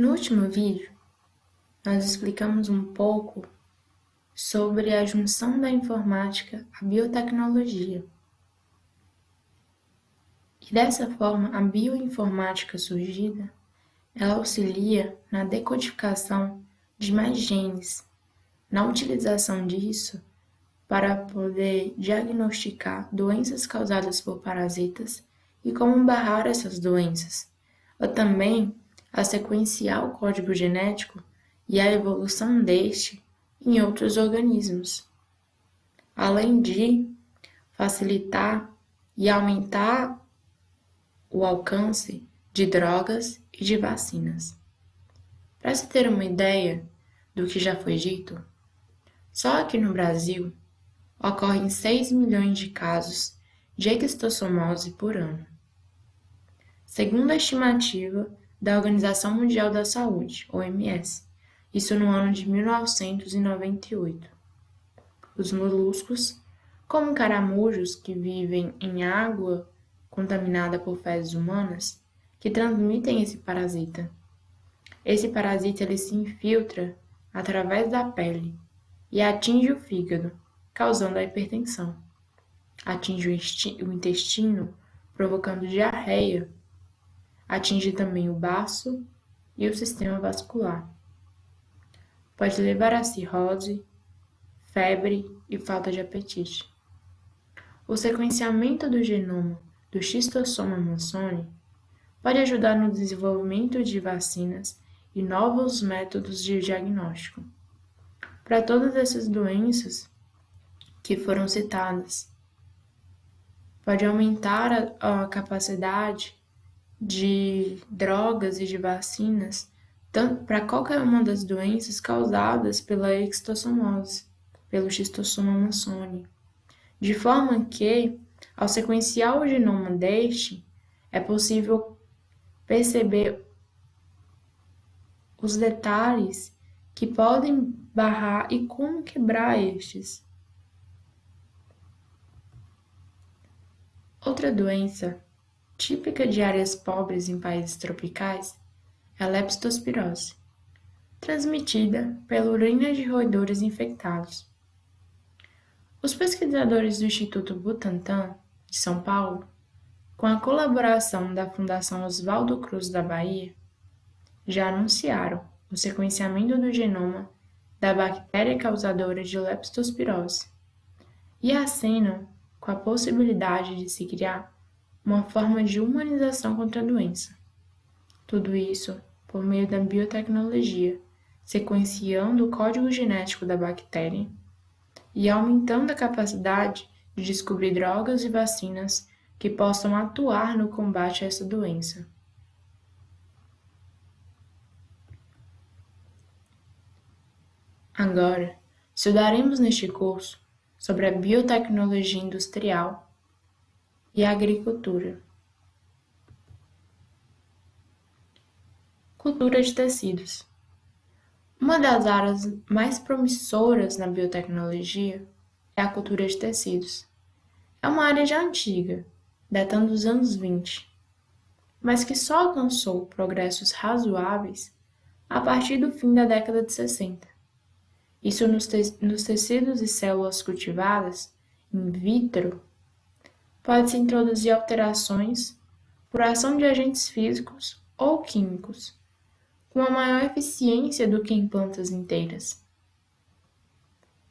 No último vídeo, nós explicamos um pouco sobre a junção da informática à biotecnologia. E dessa forma, a bioinformática surgida, ela auxilia na decodificação de mais genes, na utilização disso para poder diagnosticar doenças causadas por parasitas e como barrar essas doenças, ou também a sequenciar o código genético e a evolução deste em outros organismos, além de facilitar e aumentar o alcance de drogas e de vacinas. Para se ter uma ideia do que já foi dito, só aqui no Brasil ocorrem 6 milhões de casos de esquistossomose por ano, segundo a estimativa da Organização Mundial da Saúde, OMS, isso no ano de 1998. Os moluscos, como caramujos que vivem em água contaminada por fezes humanas, que transmitem esse parasita. Esse parasita ele se infiltra através da pele e atinge o fígado, causando a hipertensão. Atinge o intestino, provocando diarreia. Atinge também o baço e o sistema vascular. Pode levar a cirrose, febre e falta de apetite. O sequenciamento do genoma do Schistossoma monzoni pode ajudar no desenvolvimento de vacinas e novos métodos de diagnóstico para todas essas doenças que foram citadas. Pode aumentar a capacidade de drogas e de vacinas para qualquer uma das doenças causadas pela esquistossomose, pelo Schistossoma monzoni, de forma que, ao sequenciar o genoma deste, é possível perceber os detalhes que podem barrar e como quebrar estes. Outra doença típica de áreas pobres em países tropicais é a leptospirose, transmitida pela urina de roedores infectados. Os pesquisadores do Instituto Butantan, de São Paulo, com a colaboração da Fundação Oswaldo Cruz da Bahia, já anunciaram o sequenciamento do genoma da bactéria causadora de leptospirose e acenam com a possibilidade de se criar uma forma de humanização contra a doença. Tudo isso por meio da biotecnologia, sequenciando o código genético da bactéria e aumentando a capacidade de descobrir drogas e vacinas que possam atuar no combate a essa doença. Agora, estudaremos neste curso sobre a biotecnologia industrial e a agricultura. Cultura de tecidos. Uma das áreas mais promissoras na biotecnologia é a cultura de tecidos. É uma área já antiga, datando dos anos 20, mas que só alcançou progressos razoáveis a partir do fim da década de 60. Isso nos tecidos e células cultivadas, in vitro, pode-se introduzir alterações por ação de agentes físicos ou químicos, com uma maior eficiência do que em plantas inteiras.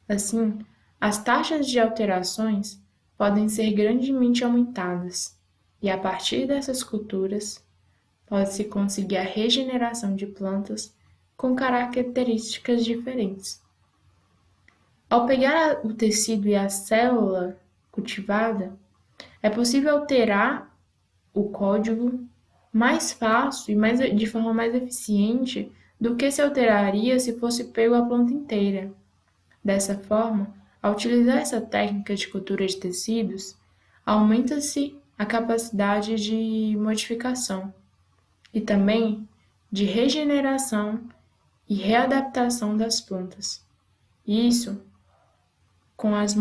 Assim, as taxas de alterações podem ser grandemente aumentadas, e a partir dessas culturas, pode-se conseguir a regeneração de plantas com características diferentes. Ao pegar o tecido e a célula cultivada, é possível alterar o código mais fácil e de forma mais eficiente do que se alteraria se fosse pego a planta inteira. Dessa forma, ao utilizar essa técnica de cultura de tecidos, aumenta-se a capacidade de modificação e também de regeneração e readaptação das plantas. Isso com as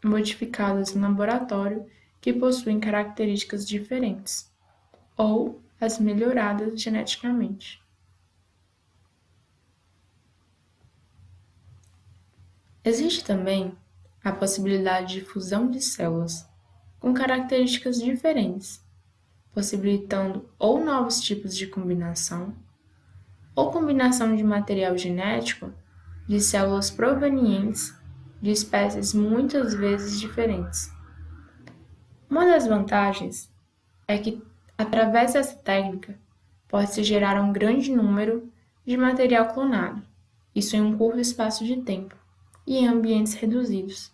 modificadas em laboratório que possuem características diferentes, ou as melhoradas geneticamente. Existe também a possibilidade de fusão de células com características diferentes, possibilitando ou novos tipos de combinação, ou combinação de material genético de células provenientes de espécies muitas vezes diferentes. Uma das vantagens é que, através dessa técnica, pode-se gerar um grande número de material clonado, isso em um curto espaço de tempo e em ambientes reduzidos,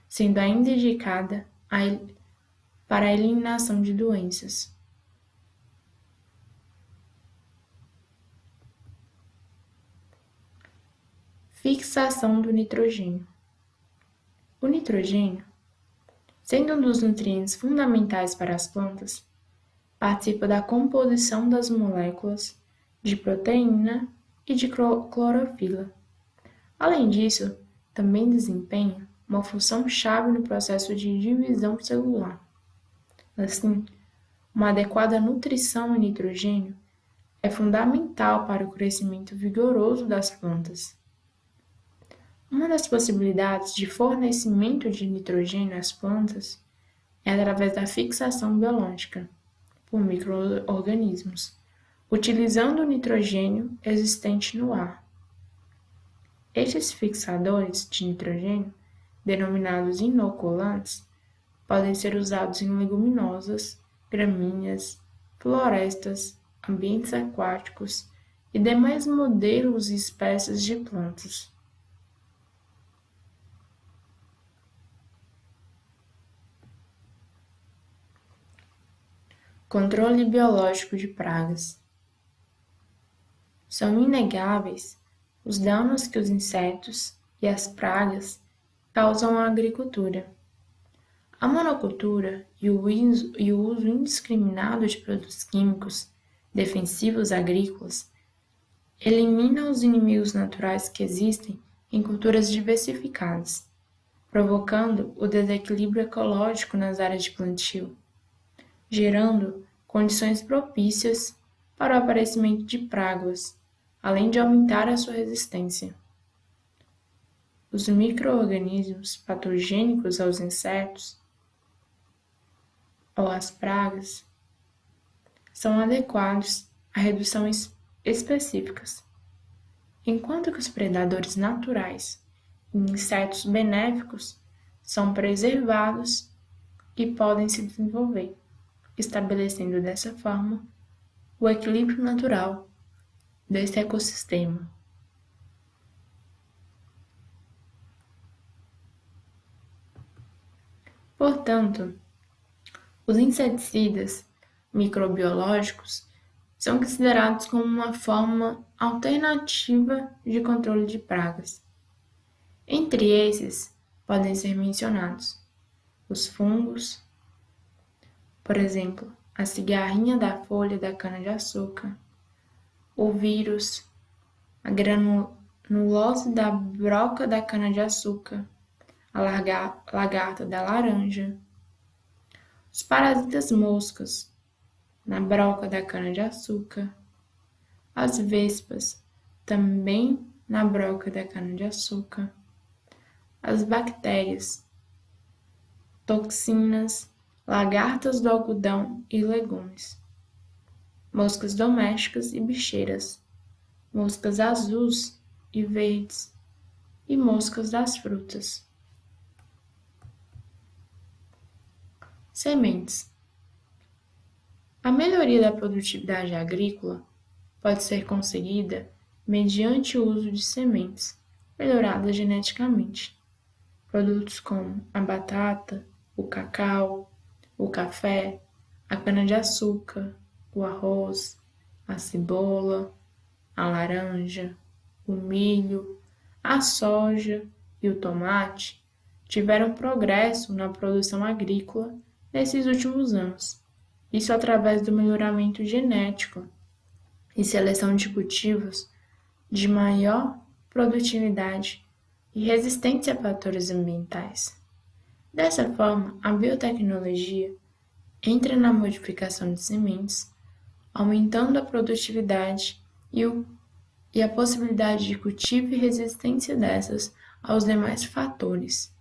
sendo ainda indicada para a eliminação de doenças. Fixação do nitrogênio. O nitrogênio, sendo um dos nutrientes fundamentais para as plantas, participa da composição das moléculas de proteína e de clorofila. Além disso, também desempenha uma função chave no processo de divisão celular. Assim, uma adequada nutrição em nitrogênio é fundamental para o crescimento vigoroso das plantas. Uma das possibilidades de fornecimento de nitrogênio às plantas é através da fixação biológica por micro-organismos, utilizando o nitrogênio existente no ar. Estes fixadores de nitrogênio, denominados inoculantes, podem ser usados em leguminosas, gramíneas, florestas, ambientes aquáticos e demais modelos e espécies de plantas. Controle biológico de pragas. São inegáveis os danos que os insetos e as pragas causam à agricultura. A monocultura e o uso indiscriminado de produtos químicos defensivos agrícolas eliminam os inimigos naturais que existem em culturas diversificadas, provocando o desequilíbrio ecológico nas áreas de plantio, gerando condições propícias para o aparecimento de pragas, além de aumentar a sua resistência. Os micro-organismos patogênicos aos insetos ou às pragas são adequados a reduções específicas, enquanto que os predadores naturais e insetos benéficos são preservados e podem se desenvolver, estabelecendo dessa forma o equilíbrio natural desse ecossistema. Portanto, os inseticidas microbiológicos são considerados como uma forma alternativa de controle de pragas. Entre esses, podem ser mencionados os fungos, por exemplo, a cigarrinha da folha da cana-de-açúcar, o vírus, a granulose da broca da cana-de-açúcar, a lagarta da laranja, os parasitas moscas na broca da cana-de-açúcar, as vespas também na broca da cana-de-açúcar, as bactérias, toxinas, lagartas do algodão e legumes, moscas domésticas e bicheiras, moscas azuis e verdes e moscas das frutas. Sementes. A melhoria da produtividade agrícola pode ser conseguida mediante o uso de sementes melhoradas geneticamente. Produtos como a batata, o cacau, o café, a cana-de-açúcar, o arroz, a cebola, a laranja, o milho, a soja e o tomate tiveram progresso na produção agrícola nesses últimos anos, isso através do melhoramento genético e seleção de cultivos de maior produtividade e resistência a fatores ambientais. Dessa forma, a biotecnologia entra na modificação de sementes, aumentando a produtividade e a possibilidade de cultivo e resistência dessas aos demais fatores,